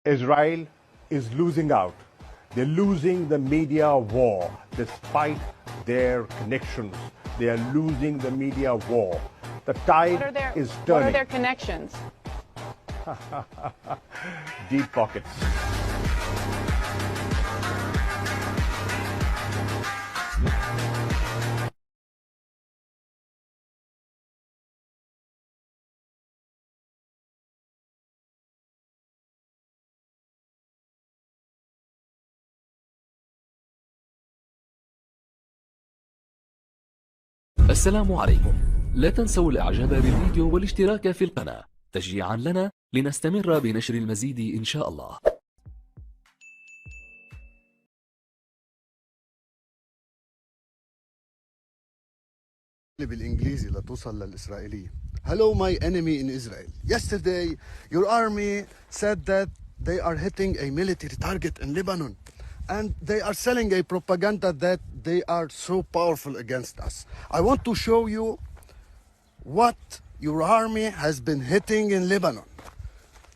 Israel is losing out. They're losing the media war despite their connections. They are losing the media war. The tide is turning. What are their connections? Deep pockets. السلام عليكم. لا تنسوا الاعجاب بالفيديو والاشتراك في القناة تشجيعا لنا لنستمر بنشر المزيد إن شاء الله. بالإنجليزي لتوصل للإسرائيلية. Hello my enemy in Israel. Yesterday your army said that they are hitting a military target in Lebanon and they are selling a propaganda that they are so powerful against us. I want to show you what your army has been hitting in Lebanon.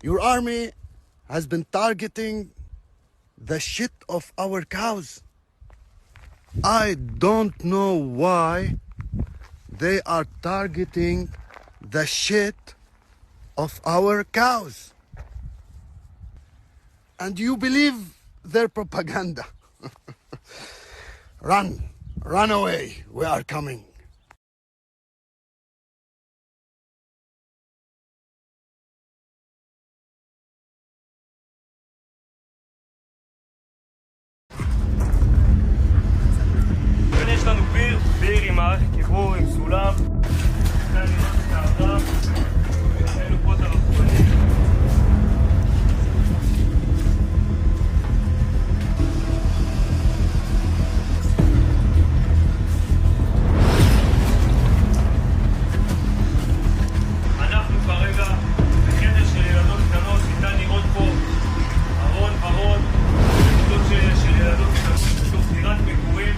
Your army has been targeting the shit of our cows. I don't know why they are targeting the shit of our cows. And you believe their propaganda. Run away, we are coming. יש לנו ביר עם מערכת חיבור עם סולם. כאן נראות את הערב. אלו פה את הרחבונים. אנחנו כרגע בחדר של ילדות קטנות. ניתן לראות פה ארון של ילדות קטנות בתוך דירת מגורים.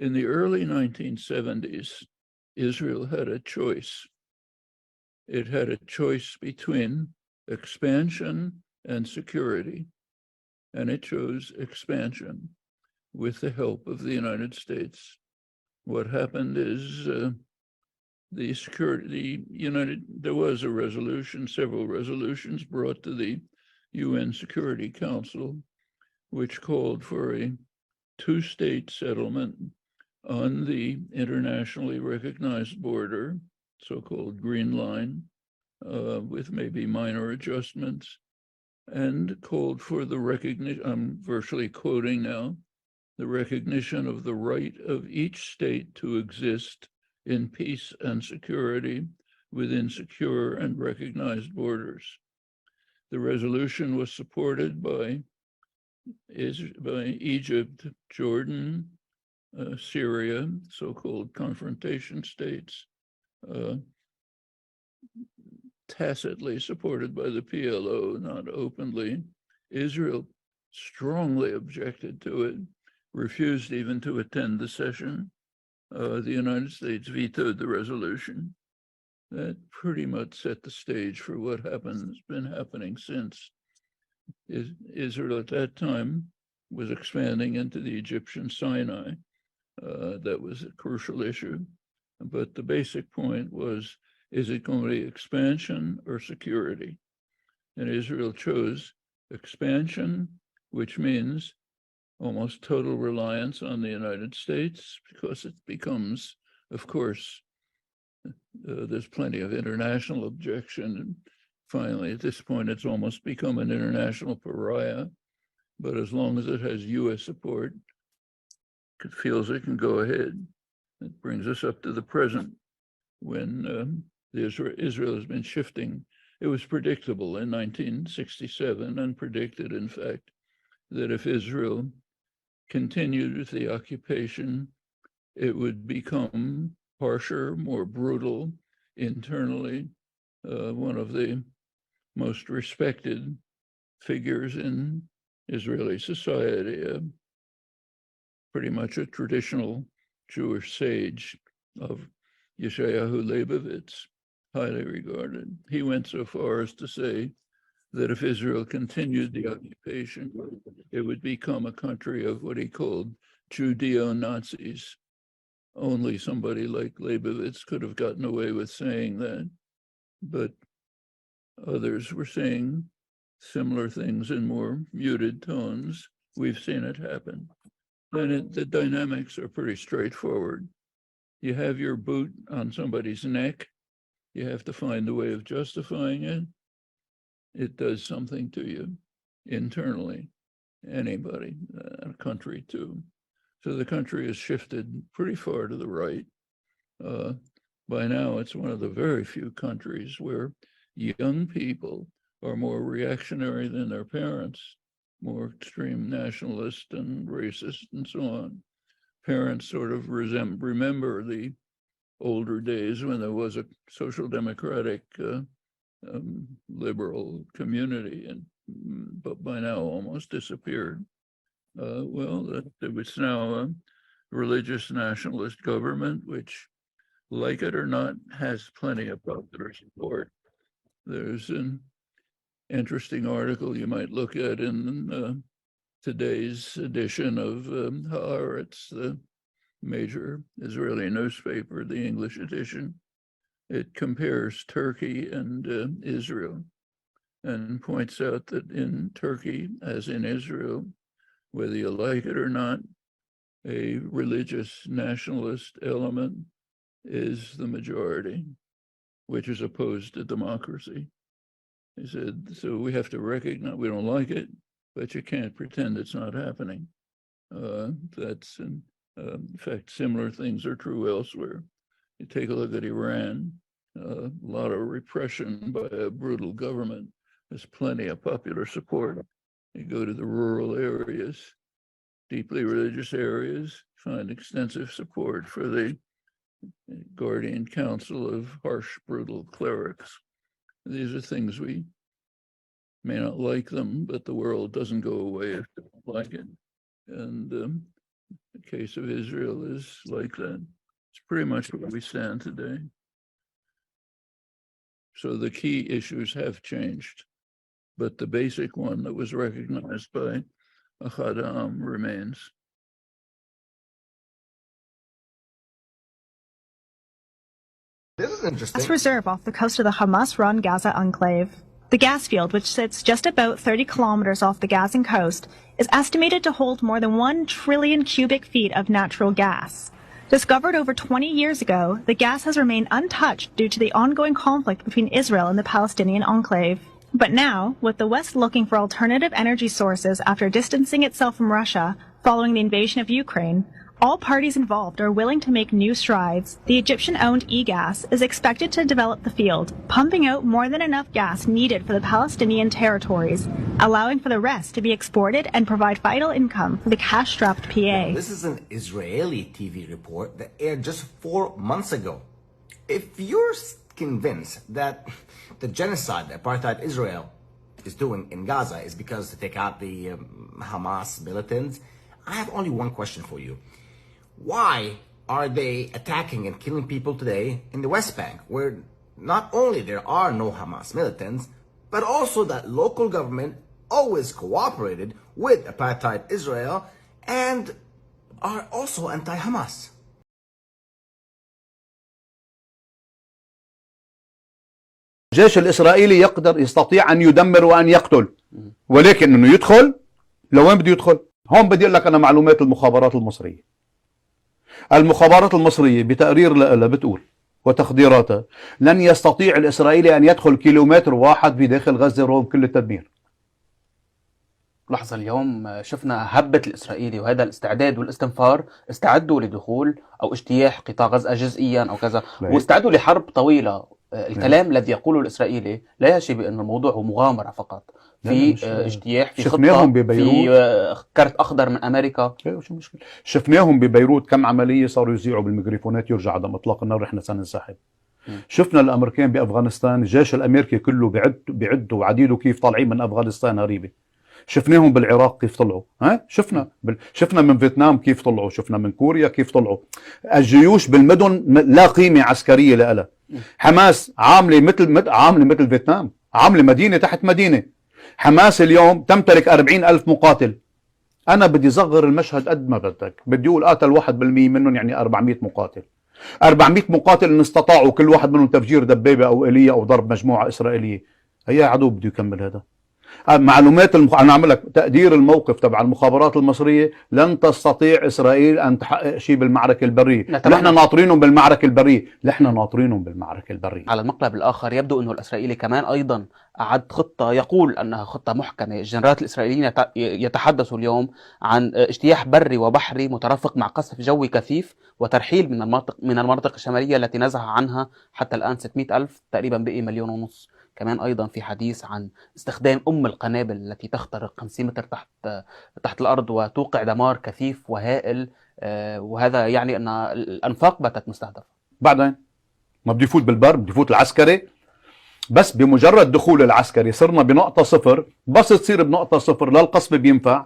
In the early 1970s, Israel had a choice. It had a choice between expansion and security, and it chose expansion with the help of the United States. What happened is there was a resolution, several resolutions brought to the UN Security Council, which called for a two-state settlement on the internationally recognized border, so-called Green Line, with maybe minor adjustments, and called for the recognition, I'm virtually quoting now, the recognition of the right of each state to exist in peace and security within secure and recognized borders. The resolution was supported by Egypt, Jordan, Syria, so-called confrontation states, tacitly supported by the PLO, not openly. Israel strongly objected to it, refused even to attend the session. The United States vetoed the resolution. That pretty much set the stage for what has been happening since. Israel at that time was expanding into the Egyptian Sinai. That was a crucial issue. But the basic point was, is it going to be expansion or security? And Israel chose expansion, which means almost total reliance on the United States, because it becomes, of course, there's plenty of international objection. And finally, at this point, it's almost become an international pariah. but as long as it has U.S. support, it feels it can go ahead. It brings us up to the present when Israel has been shifting. It was predictable in 1967 and predicted, in fact, that if Israel continued with the occupation, it would become harsher, more brutal internally. One of the most respected figures in Israeli society, pretty much a traditional Jewish sage of Yeshayahu Leibovitz, highly regarded. He went so far as to say that if Israel continued the occupation, it would become a country of what he called Judeo-Nazis. Only somebody like Leibovitz could have gotten away with saying that, but others were saying similar things in more muted tones. We've seen it happen. And the dynamics are pretty straightforward. You have your boot on somebody's neck. You have to find a way of justifying it. It does something to you internally, anybody, a country too. So the country has shifted pretty far to the right. By now, it's one of the very few countries where young people are more reactionary than their parents, more extreme nationalist and racist and so on. Parents sort of remember the older days when there was a social democratic liberal community, but by now almost disappeared. It's now a religious nationalist government, which, like it or not, has plenty of popular support. There's an interesting article you might look at in today's edition of Haaretz, the major Israeli newspaper, the English edition. It compares Turkey and Israel and points out that in Turkey, as in Israel, whether you like it or not, a religious nationalist element is the majority, which is opposed to democracy. He said, so we have to recognize, we don't like it, but you can't pretend it's not happening. In fact, similar things are true elsewhere. You take a look at Iran, a lot of repression by a brutal government. There's plenty of popular support. You go to the rural areas, deeply religious areas, find extensive support for the guardian council of harsh, brutal clerics. These are things we may not like them, but the world doesn't go away if they don't like it. And the case of Israel is like that. It's pretty much where we stand today. So the key issues have changed, but the basic one that was recognized by Ahad Ha'am remains. This is interesting. Gas reserve off the coast of the Hamas-run Gaza enclave. The gas field, which sits just about 30 kilometers off the Gazan coast, is estimated to hold more than 1 trillion cubic feet of natural gas. Discovered over 20 years ago, the gas has remained untouched due to the ongoing conflict between Israel and the Palestinian enclave. But now, with the West looking for alternative energy sources after distancing itself from Russia following the invasion of Ukraine, all parties involved are willing to make new strides. The Egyptian-owned EGAS is expected to develop the field, pumping out more than enough gas needed for the Palestinian territories, allowing for the rest to be exported and provide vital income for the cash-strapped PA. Now, this is an Israeli TV report that aired just 4 months ago. If you're convinced that the genocide that apartheid Israel is doing in Gaza is because to take out the Hamas militants, I have only one question for you. Why are they attacking and killing people today in the West Bank, where not only there are no Hamas militants, but also that local government always cooperated with apartheid Israel and are also anti-Hamas? الجيش الإسرائيلي يستطيع أن يدمر وأن يقتل، ولكن أنه يدخل لوين بده يدخل؟ هون بدي أقول لك أنا معلومات المخابرات المصرية. المخابرات المصرية بتقرير لها بتقول وتقديراتها لن يستطيع الإسرائيلي أن يدخل كيلومتر واحد بداخل غزة رغم كل التدمير. لحظة، اليوم شفنا هبة الإسرائيلي وهذا الاستعداد والاستنفار، استعدوا لدخول أو اجتياح قطاع غزة جزئيا أو كذا، واستعدوا لحرب طويلة. الكلام الذي يقوله الإسرائيلي لا يشي بأن الموضوع هو مغامرة فقط، في اجتياح، في خطة، في كارت أخضر من أمريكا. شو المشكلة؟ شفناهم ببيروت كم عملية صاروا يذيعوا بالميكروفونات يرجع عدم إطلاق النار، إحنا سننسحب. شفنا الأمريكان بأفغانستان، الجيش الأمريكي كله بيعد وعديده كيف طالعين من أفغانستان هريبة. شفناهم بالعراق كيف طلعوا، شفنا من فيتنام كيف طلعوا، شفنا من كوريا كيف طلعوا. الجيوش بالمدن لا قيمة عسكرية لها. حماس عاملة مثل فيتنام، عاملة مدينة تحت مدينة. حماس اليوم تمتلك 40,000 مقاتل. أنا بدي صغر المشهد قد ما بدك، بدي أقول قاتل 1% منهم يعني 400 مقاتل. 400 مقاتل إن استطاعوا كل واحد منهم تفجير دبابة أو آلية أو ضرب مجموعة إسرائيلية، أي عدو بده يكمل هذا؟ معلومات أنا أعمل لك تقدير الموقف تبع المخابرات المصرية، لن تستطيع إسرائيل أن تحقق شيء بالمعركة البرية. نحن ناطرينهم بالمعركة البرية، على المقلب الآخر يبدو أنه الإسرائيلي كمان أيضا أعد خطة يقول أنها خطة محكمة. الجنرالات الإسرائيليين يتحدثوا اليوم عن اجتياح بري وبحري مترافق مع قصف جوي كثيف وترحيل من المناطق الشمالية التي نزح عنها حتى الآن 600,000، تقريبا بقي 1.5 مليون. كمان أيضا في حديث عن استخدام القنابل التي تخترق 50 متر تحت الأرض وتوقع دمار كثيف وهائل، وهذا يعني أن الأنفاق باتت مستهدفة. بعدين ما بده يفوت بالبر، بده يفوت العسكري. بس بمجرد دخول العسكري صرنا بنقطة صفر. بس تصير بنقطة صفر لا القصف بينفع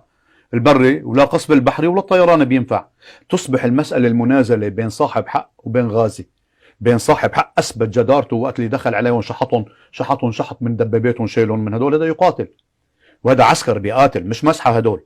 البري ولا القصف البحري ولا الطيران بينفع. تصبح المسألة المنازلة بين صاحب حق وبين غازي. بين صاحب حق أثبت جدارته وقت اللي دخل عليهم شحطهم شحط من دباباتهم شيلهم من هدول، هذا يقاتل وهذا عسكر بيقاتل مش مسحة هدول،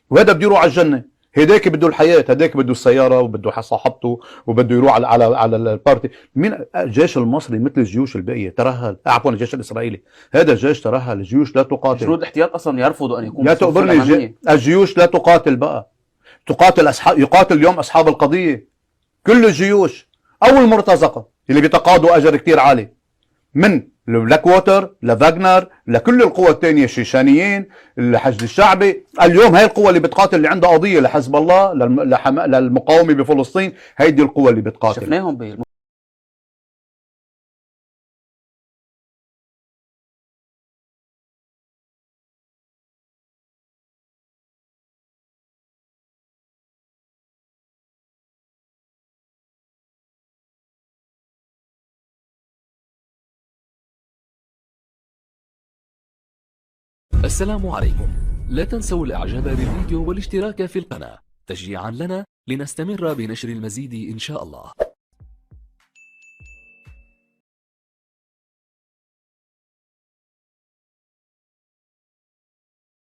وهذا بده يروح على الجنة. هداك بده الحياة، هداك بده السيارة وبده صاحبته وبده يروح على البارتي. مين الجيش المصري مثل الجيوش الباقية ترهل، عفوا الجيش الإسرائيلي هذا الجيش ترهل. الجيوش لا تقاتل، جنود احتياط أصلا يرفضوا أن يكون. لا تقبرني الجيوش لا تقاتل بقى، يقاتل اليوم أصحاب القضية. كل الجيوش أو المرتزقة اللي بيتقاضوا أجر كتير عالي، من البلاك ووتر لفاغنر لكل القوى الثانية، الشيشانيين، الحشد الشعبي. اليوم هاي القوى اللي بتقاتل اللي عندها قضية لحزب الله للمقاومة بفلسطين، هيدي القوى اللي بتقاتل. شفناهم السلام عليكم. لا تنسوا الاعجاب بالفيديو والاشتراك في القناة تشجيعا لنا لنستمر بنشر المزيد إن شاء الله.